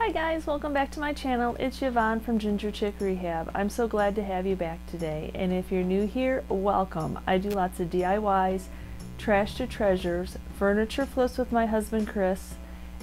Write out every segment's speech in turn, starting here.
Hi guys, welcome back to my channel. It's Yvonne from Ginger Chick Rehab. I'm so glad to have you back today, and if you're new here, welcome. I do lots of DIYs, trash to treasures, furniture flips with my husband Chris,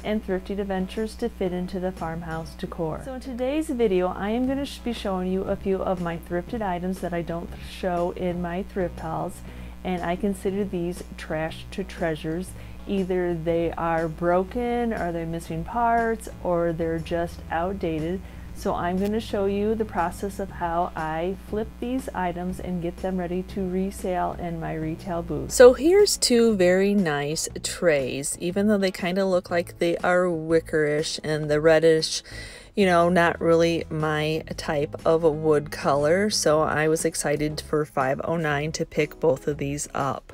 and thrifty adventures to fit into the farmhouse decor. So in today's video, I am going to be showing you a few of my thrifted items that I don't show in my thrift hauls, and I consider these trash to treasures. Either they are broken, or they're missing parts, or they're just outdated. So I'm going to show you the process of how I flip these items and get them ready to resale in my retail booth. So here's two very nice trays, even though they kind of look like they are wickerish and the reddish, you know, not really my type of a wood color. So I was excited for $5.09 to pick both of these up.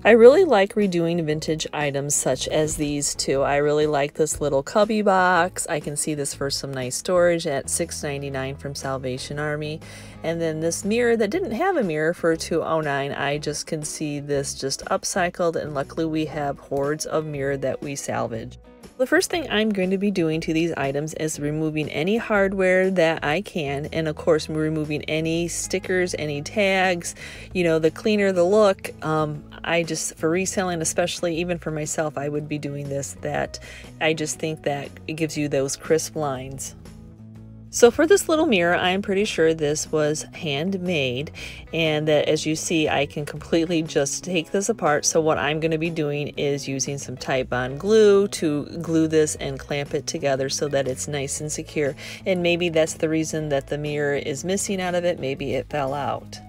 I really like redoing vintage items such as these two. I really like this little cubby box. I can see this for some nice storage at $6.99 from Salvation Army. And then this mirror that didn't have a mirror for $2.09. I just can see this just upcycled, and luckily we have hordes of mirror that we salvage. The first thing I'm going to be doing to these items is removing any hardware that I can, and of course removing any stickers, any tags. You know, the cleaner the look. I just, for reselling, especially even for myself, I would be doing this. That I just think that it gives you those crisp lines. So for this little mirror, I'm pretty sure this was handmade, and that, as you see, I can completely just take this apart. So what I'm going to be doing is using some Titebond glue to glue this and clamp it together so that it's nice and secure. And maybe that's the reason that the mirror is missing out of it. Maybe it fell out.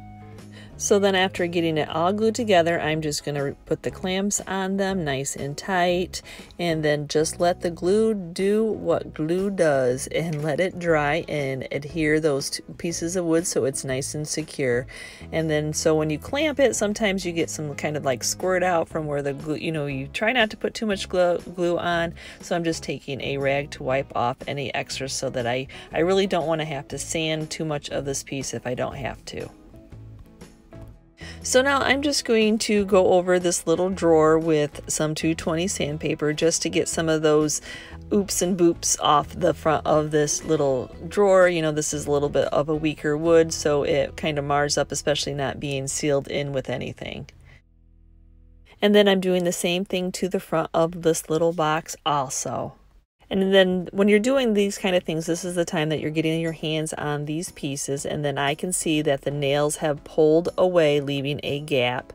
So then after getting it all glued together, I'm just going to put the clamps on them nice and tight, and then just let the glue do what glue does and let it dry and adhere those two pieces of wood so it's nice and secure. And then so when you clamp it, sometimes you get some kind of like squirt out from where the glue, you know, you try not to put too much glue on. So I'm just taking a rag to wipe off any extras so that I really don't want to have to sand too much of this piece if I don't have to. So now I'm just going to go over this little drawer with some 220 sandpaper just to get some of those oops and boops off the front of this little drawer. You know, this is a little bit of a weaker wood, so it kind of mars up, especially not being sealed in with anything. And then I'm doing the same thing to the front of this little box also. And then when you're doing these kind of things, this is the time that you're getting your hands on these pieces, and then I can see that the nails have pulled away, leaving a gap.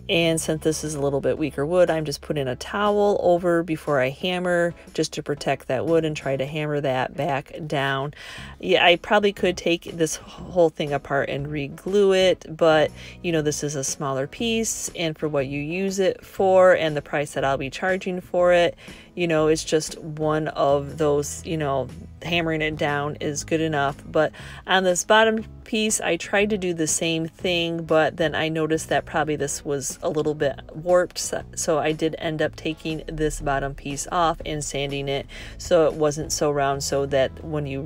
And since this is a little bit weaker wood, I'm just putting a towel over before I hammer, just to protect that wood and try to hammer that back down. Yeah, I probably could take this whole thing apart and re-glue it, but you know, this is a smaller piece, and for what you use it for and the price that I'll be charging for it, you know, it's just one of those, you know, hammering it down is good enough. But on this bottom piece, I tried to do the same thing, but then I noticed that probably this was a little bit warped, so I did end up taking this bottom piece off and sanding it so it wasn't so round, so that when you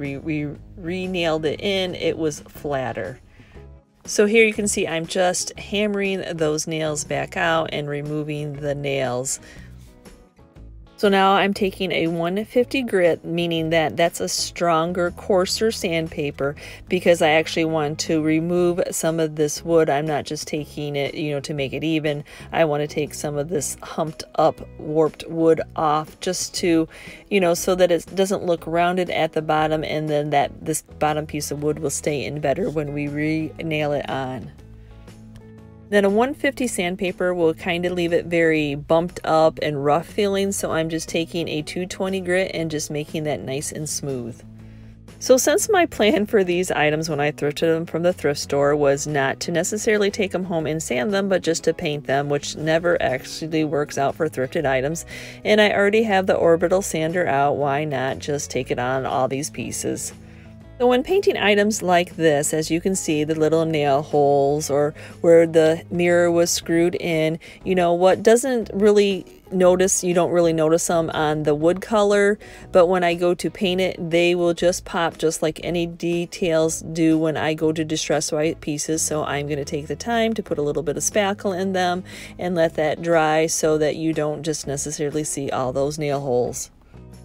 re-nailed it in, it was flatter. So here you can see I'm just hammering those nails back out and removing the nails. So now I'm taking a 150 grit, meaning that that's a stronger, coarser sandpaper, because I actually want to remove some of this wood. I'm not just taking it, you know, to make it even. I want to take some of this humped up, warped wood off, just to, you know, so that it doesn't look rounded at the bottom, and then that this bottom piece of wood will stay in better when we re-nail it on. Then a 150 sandpaper will kind of leave it very bumped up and rough feeling, so I'm just taking a 220 grit and just making that nice and smooth. So since my plan for these items when I thrifted them from the thrift store was not to necessarily take them home and sand them, but just to paint them, which never actually works out for thrifted items, and I already have the orbital sander out, why not just take it on all these pieces? So when painting items like this, as you can see, the little nail holes or where the mirror was screwed in, you know, what doesn't really notice, you don't really notice them on the wood color, but when I go to paint it, they will just pop just like any details do when I go to distress white pieces. So I'm going to take the time to put a little bit of spackle in them and let that dry so that you don't just necessarily see all those nail holes.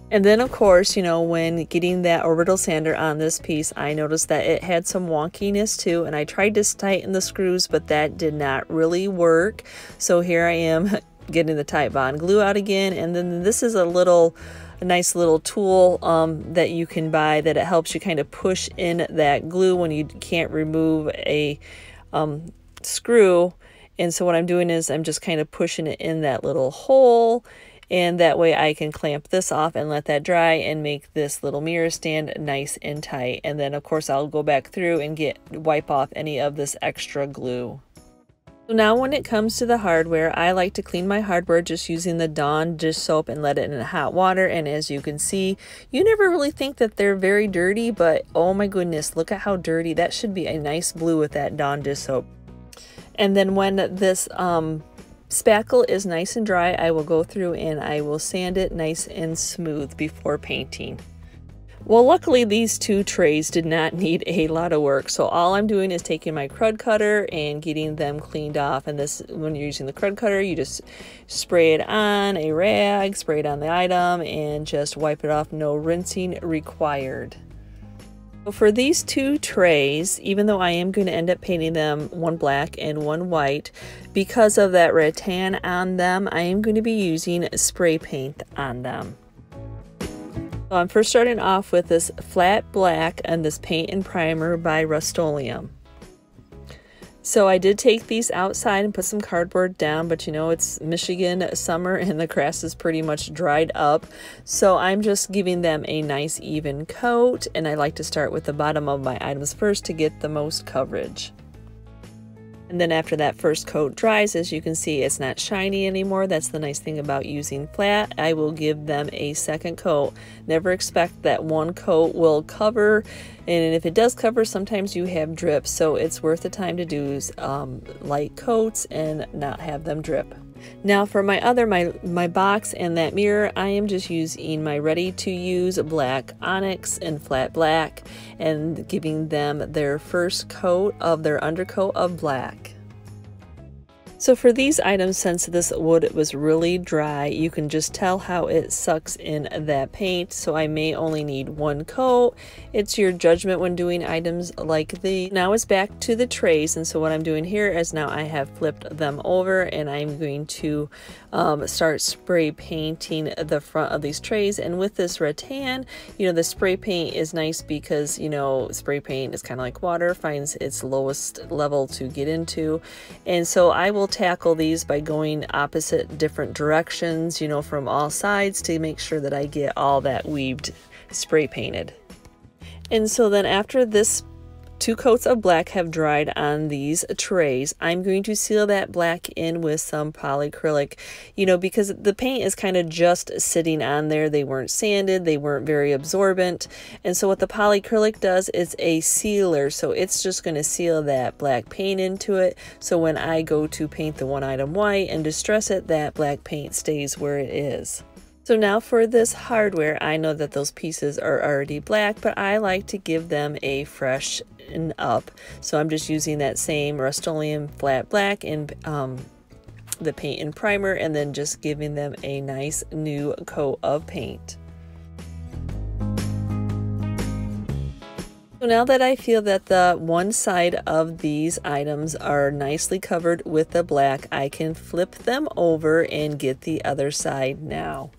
And then of course, you know, when getting that orbital sander on this piece, I noticed that it had some wonkiness too, and I tried to tighten the screws, but that did not really work. So here I am getting the Titebond glue out again, and then this is a nice little tool that you can buy that it helps you kind of push in that glue when you can't remove a screw. And so what I'm doing is I'm just kind of pushing it in that little hole, and that way I can clamp this off and let that dry and make this little mirror stand nice and tight. And then of course I'll go back through and wipe off any of this extra glue. So now when it comes to the hardware, I like to clean my hardware just using the Dawn dish soap and let it in hot water. And as you can see, you never really think that they're very dirty, but oh my goodness, look at how dirty. That should be a nice blue with that Dawn dish soap. And then when this spackle is nice and dry, I will go through and I will sand it nice and smooth before painting. Well, luckily these two trays did not need a lot of work, so all I'm doing is taking my crud cutter and getting them cleaned off. And this, when you're using the crud cutter, you just spray it on a rag, spray it on the item, and just wipe it off. No rinsing required. So for these two trays, even though I am going to end up painting them one black and one white, because of that rattan on them, I am going to be using spray paint on them. So I'm first starting off with this flat black and this paint and primer by Rust-Oleum. So I did take these outside and put some cardboard down, but you know, it's Michigan summer and the grass is pretty much dried up. So I'm just giving them a nice even coat, and I like to start with the bottom of my items first to get the most coverage. And then after that first coat dries, as you can see, it's not shiny anymore. That's the nice thing about using flat. I will give them a second coat. Never expect that one coat will cover, and if it does cover, sometimes you have drips, so it's worth the time to do light coats and not have them drip. Now for my box and that mirror, I am just using my ready to use black onyx and flat black and giving them their first coat of their undercoat of black. So for these items, since this wood was really dry, you can just tell how it sucks in that paint. So I may only need one coat. It's your judgment when doing items like these. Now it's back to the trays, and so what I'm doing here is now I have flipped them over, and I'm going to start spray painting the front of these trays. And with this rattan, you know, the spray paint is nice because, you know, spray paint is kind of like water, finds its lowest level to get into. And so I will tackle these by going opposite different directions, you know, from all sides to make sure that I get all that weaved spray painted. And so then after this two coats of black have dried on these trays, I'm going to seal that black in with some polyacrylic, you know, because the paint is kind of just sitting on there. They weren't sanded, they weren't very absorbent. And so what the polyacrylic does is a sealer, so it's just going to seal that black paint into it. So when I go to paint the one item white and distress it, that black paint stays where it is. So now for this hardware, I know that those pieces are already black, but I like to give them a freshen up. So I'm just using that same Rust-Oleum flat black and the paint and primer, and then just giving them a nice new coat of paint. So now that I feel that the one side of these items are nicely covered with the black, I can flip them over and get the other side now.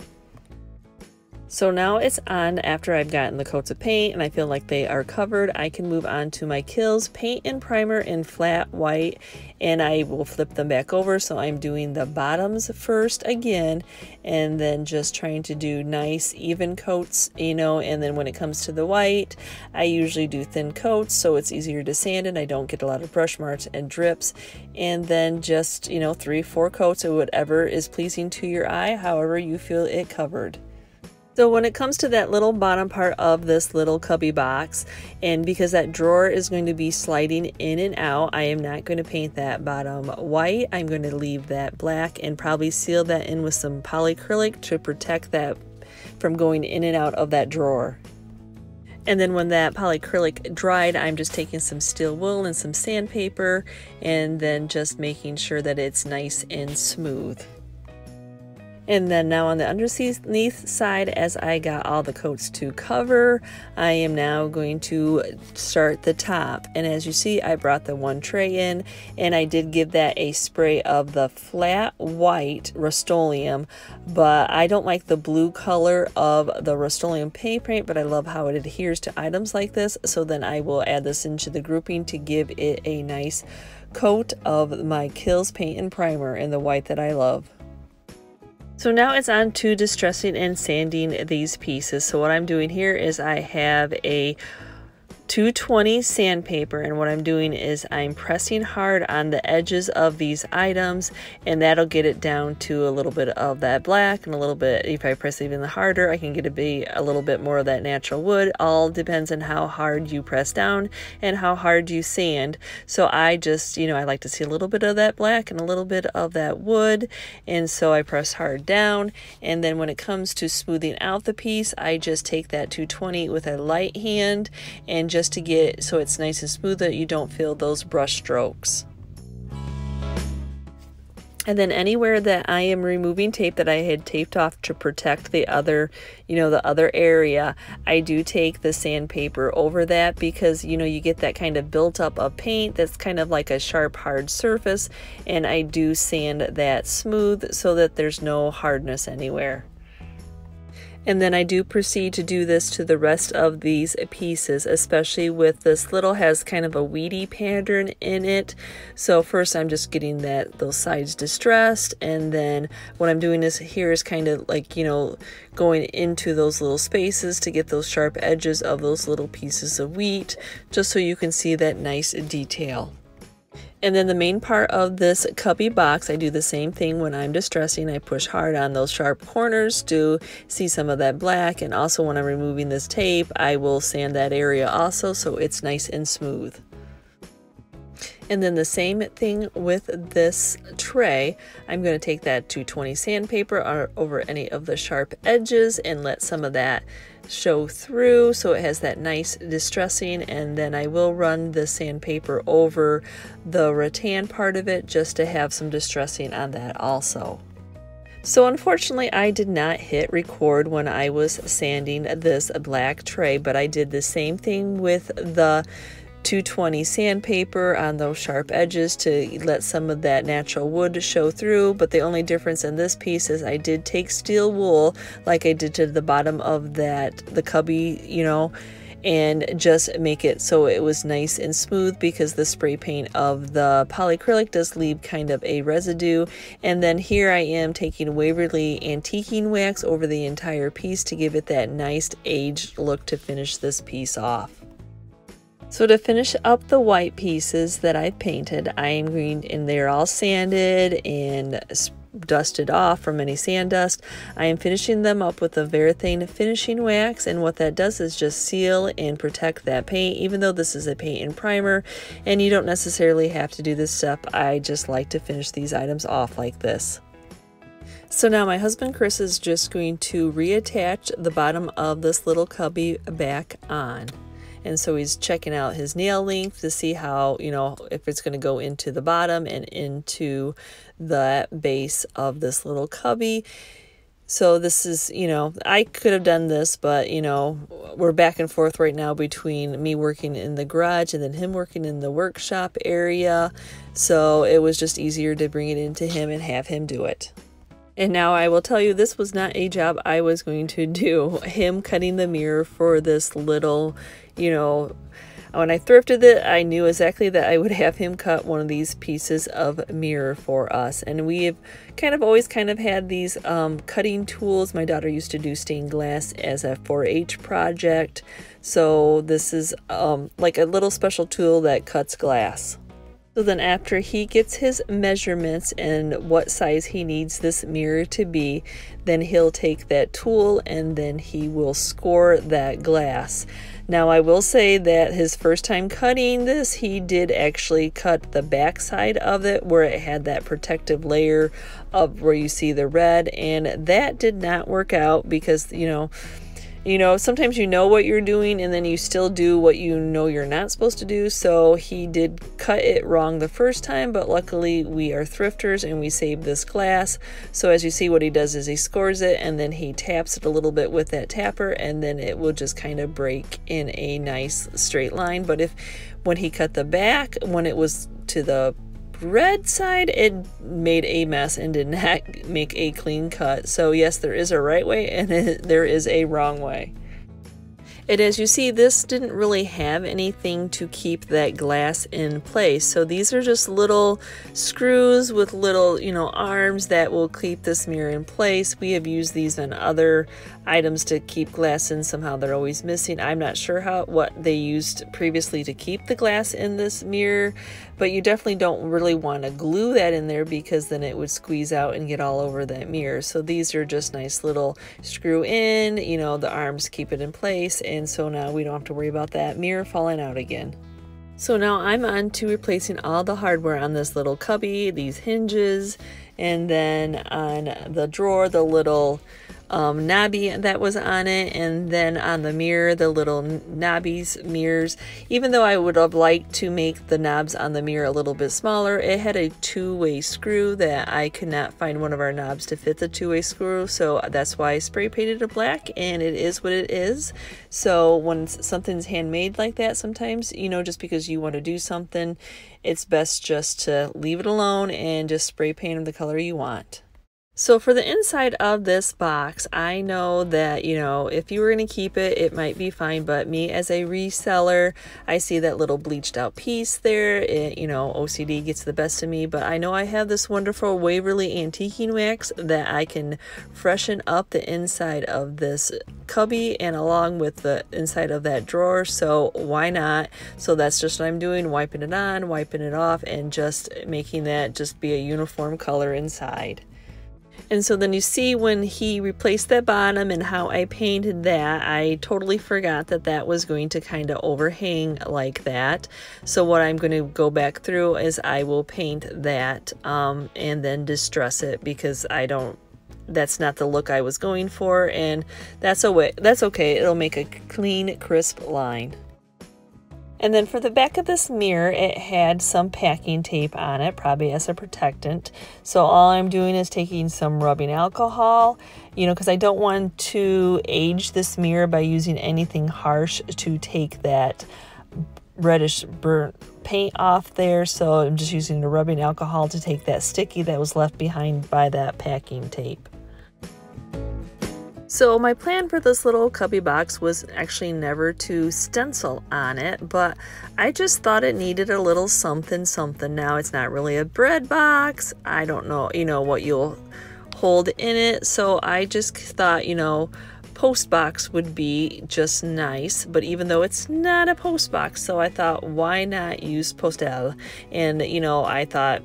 So now it's on after I've gotten the coats of paint and I feel like they are covered. I can move on to my Kills paint and primer in flat white, and I will flip them back over. So I'm doing the bottoms first again, and then just trying to do nice even coats, you know, and then when it comes to the white, I usually do thin coats so it's easier to sand and I don't get a lot of brush marks and drips. And then just, you know, 3-4 coats of whatever is pleasing to your eye, however you feel it covered. So when it comes to that little bottom part of this little cubby box, and because that drawer is going to be sliding in and out, I am not going to paint that bottom white. I'm going to leave that black and probably seal that in with some polyacrylic to protect that from going in and out of that drawer. And then when that polyacrylic dried, I'm just taking some steel wool and some sandpaper and then just making sure that it's nice and smooth. And then now on the underneath side, as I got all the coats to cover, I am now going to start the top. And as you see, I brought the one tray in, and I did give that a spray of the flat white Rust-Oleum, but I don't like the blue color of the Rust-Oleum paint, but I love how it adheres to items like this. So then I will add this into the grouping to give it a nice coat of my Kills paint and primer in the white that I love. So now it's on to distressing and sanding these pieces. So what I'm doing here is I have a 220 sandpaper, and what I'm doing is I'm pressing hard on the edges of these items, and that'll get it down to a little bit of that black, and a little bit, if I press even harder, I can get it to be a little bit more of that natural wood. All depends on how hard you press down and how hard you sand. So I just, you know, I like to see a little bit of that black and a little bit of that wood, and so I press hard down. And then when it comes to smoothing out the piece, I just take that 220 with a light hand, and just to get so it's nice and smooth that you don't feel those brush strokes. And then anywhere that I am removing tape that I had taped off to protect the other, you know, the other area, I do take the sandpaper over that, because, you know, you get that kind of built up of paint that's kind of like a sharp, hard surface, and I do sand that smooth so that there's no hardness anywhere. And then I do proceed to do this to the rest of these pieces, especially with this little, has kind of a weedy pattern in it. So first I'm just getting those sides distressed, and then what I'm doing is here is kind of like, you know, going into those little spaces to get those sharp edges of those little pieces of wheat, just so you can see that nice detail. And then the main part of this cubby box, I do the same thing when I'm distressing. I push hard on those sharp corners to see some of that black, and also when I'm removing this tape, I will sand that area also so it's nice and smooth. And then the same thing with this tray. I'm going to take that 220 sandpaper over any of the sharp edges and let some of that show through so it has that nice distressing, and then I will run the sandpaper over the rattan part of it just to have some distressing on that also. So unfortunately I did not hit record when I was sanding this black tray, but I did the same thing with the 220 sandpaper on those sharp edges to let some of that natural wood show through. But the only difference in this piece is I did take steel wool like I did to the bottom of the cubby, you know, and just make it so it was nice and smooth, because the spray paint of the polyacrylic does leave kind of a residue. And then here I am taking Waverly antiquing wax over the entire piece to give it that nice aged look to finish this piece off. So to finish up the white pieces that I painted, I am going, and they're all sanded and dusted off from any sand dust. I am finishing them up with a Varathane finishing wax, and what that does is just seal and protect that paint, even though this is a paint and primer and you don't necessarily have to do this step. I just like to finish these items off like this. So now my husband Chris is just going to reattach the bottom of this little cubby back on. And so he's checking out his nail length to see how, you know, if it's going to go into the bottom and into the base of this little cubby. So this is, you know, I could have done this, but, you know, we're back and forth right now between me working in the garage and then him working in the workshop area. So it was just easier to bring it into him and have him do it. And now I will tell you, this was not a job I was going to do. Him cutting the mirror for this little, you know, when I thrifted it, I knew exactly that I would have him cut one of these pieces of mirror for us. And we have always had these cutting tools. My daughter used to do stained glass as a 4-H project. So this is like a little special tool that cuts glass. So then after he gets his measurements and what size he needs this mirror to be, then he'll take that tool and then he will score that glass. Now I will say that his first time cutting this, he did actually cut the back side of it where it had that protective layer of where you see the red, and that did not work out because, you know, you know, sometimes you know what you're doing and then you still do what you know you're not supposed to do. So he did cut it wrong the first time, but luckily we are thrifters and we saved this glass. So as you see, what he does is he scores it and then he taps it a little bit with that tapper, and then it will just kind of break in a nice straight line. But when he cut the back, when it was to the red side, it made a mess and did not make a clean cut. So yes, there is a right way and there is a wrong way. And as you see, this didn't really have anything to keep that glass in place. So these are just little screws with little, you know, arms that will keep this mirror in place. We have used these on other items to keep glass in. Somehow they're always missing. I'm not sure what they used previously to keep the glass in this mirror, but you definitely don't really want to glue that in there because then it would squeeze out and get all over that mirror. So these are just nice little screw in, you know, the arms keep it in place, and so now we don't have to worry about that mirror falling out again. So now I'm on to replacing all the hardware on this little cubby, these hinges, and then on the drawer, the little knobby that was on it, and then on the mirror, the little knobbies mirrors. Even though I would have liked to make the knobs on the mirror a little bit smaller, it had a two-way screw that I could not find one of our knobs to fit the two-way screw, so that's why I spray painted it black, and it is what it is. So when something's handmade like that, sometimes, you know, just because you want to do something, it's best just to leave it alone and just spray paint them the color you want. So for the inside of this box, I know that, you know, if you were going to keep it, it might be fine, but me as a reseller, I see that little bleached out piece there. You know, OCD gets the best of me, but I know I have this wonderful Waverly antiquing wax that I can freshen up the inside of this cubby and along with the inside of that drawer, so why not? So that's just what I'm doing, wiping it on, wiping it off, and just making that just be a uniform color inside. And so then you see when he replaced that bottom and how I painted that, I totally forgot that that was going to kind of overhang like that. So what I'm going to go back through is I will paint that and then distress it, because that's not the look I was going for, and that's okay. It'll make a clean, crisp line. And then for the back of this mirror, it had some packing tape on it, probably as a protectant. So all I'm doing is taking some rubbing alcohol, you know, because I don't want to age this mirror by using anything harsh to take that reddish burnt paint off there. So I'm just using the rubbing alcohol to take that sticky that was left behind by that packing tape. So my plan for this little cubby box was actually never to stencil on it, but I just thought it needed a little something. Now it's not really a bread box. I don't know, you know, what you'll hold in it. So I just thought, you know, post box would be just nice, but even though it's not a post box, so I thought, why not use postel? And, you know, I thought,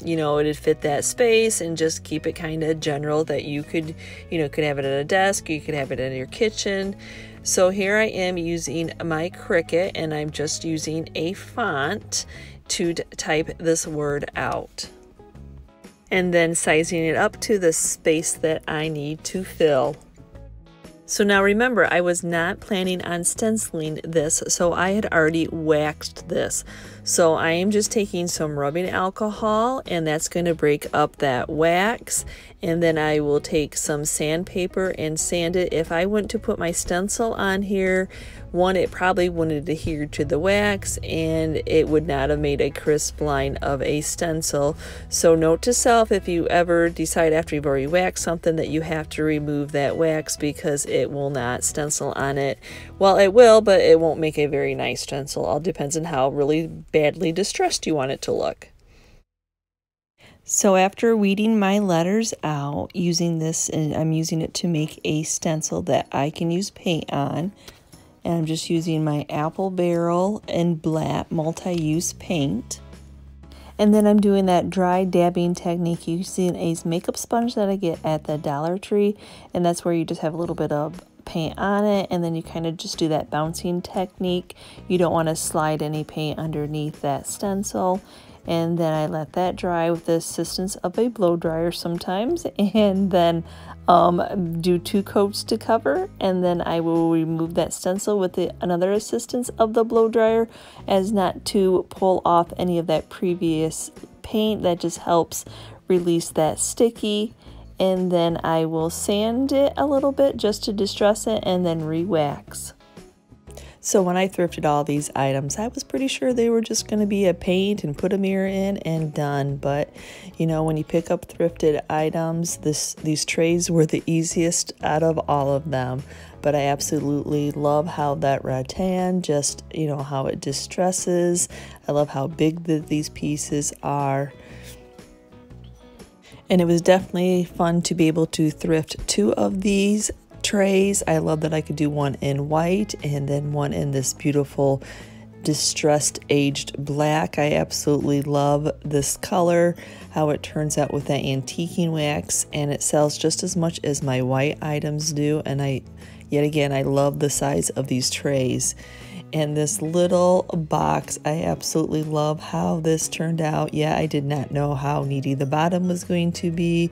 you know, it'd fit that space and just keep it kind of general, that you could, you know, could have it at a desk, you could have it in your kitchen. So here I am using my Cricut, and I'm just using a font to type this word out, and then sizing it up to the space that I need to fill. So now remember, I was not planning on stenciling this, so I had already waxed this. So I am just taking some rubbing alcohol, and that's going to break up that wax. And then I will take some sandpaper and sand it. If I went to put my stencil on here, one, it probably wouldn't adhere to the wax, and it would not have made a crisp line of a stencil. So note to self, if you ever decide after you've already waxed something that you have to remove that wax, because it will not stencil on it. Well, it will, but it won't make a very nice stencil. All depends on how really badly distressed you want it to look. So after weeding my letters out using this, and I'm using it to make a stencil that I can use paint on, and I'm just using my apple barrel and black multi-use paint. And then I'm doing that dry dabbing technique using a makeup sponge that I get at the Dollar Tree, and that's where you just have a little bit of paint on it, and then you kind of just do that bouncing technique. You don't want to slide any paint underneath that stencil. and then I let that dry with the assistance of a blow dryer sometimes, and then do 2 coats to cover, and then I will remove that stencil with another assistance of the blow dryer, as not to pull off any of that previous paint. That just helps release that sticky. And then I will sand it a little bit just to distress it, and then re-wax. So when I thrifted all these items, I was pretty sure they were just going to be a paint and put a mirror in and done. But you know, when you pick up thrifted items, these trays were the easiest out of all of them. But I absolutely love how that rattan, just, you know, how it distresses. I love how big these pieces are. And it was definitely fun to be able to thrift 2 of these trays. I love that I could do one in white and then one in this beautiful distressed aged black. I absolutely love this color, how it turns out with that antiquing wax, and it sells just as much as my white items do. And yet again, I love the size of these trays. And this little box, I absolutely love how this turned out. Yeah, I did not know how needy the bottom was going to be,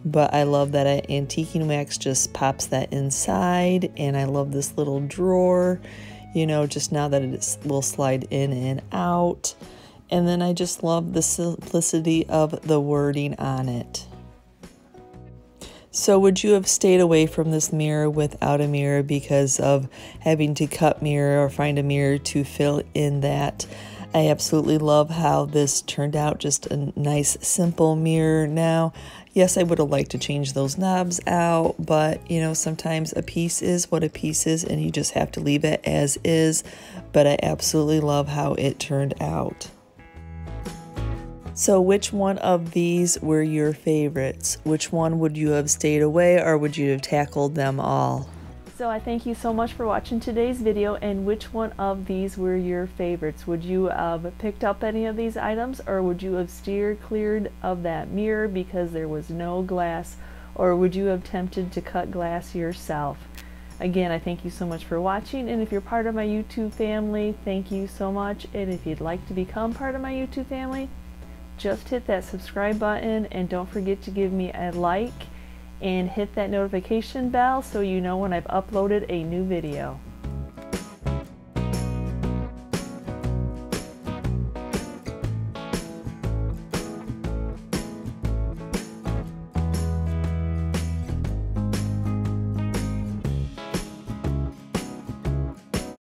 but I love that antiquing wax just pops that inside. And I love this little drawer, you know, just now that it will slide in and out. And then I just love the simplicity of the wording on it. So would you have stayed away from this mirror without a mirror because of having to cut mirror or find a mirror to fill in that? I absolutely love how this turned out, just a nice simple mirror. Now, yes, I would have liked to change those knobs out, but you know, sometimes a piece is what a piece is and you just have to leave it as is. But I absolutely love how it turned out. So which one of these were your favorites? Which one would you have stayed away, or would you have tackled them all? So I thank you so much for watching today's video. And which one of these were your favorites? Would you have picked up any of these items, or would you have steered clear of that mirror because there was no glass, or would you have attempted to cut glass yourself? Again, I thank you so much for watching, and if you're part of my YouTube family, thank you so much. And if you'd like to become part of my YouTube family, just hit that subscribe button, and don't forget to give me a like and hit that notification bell so you know when I've uploaded a new video.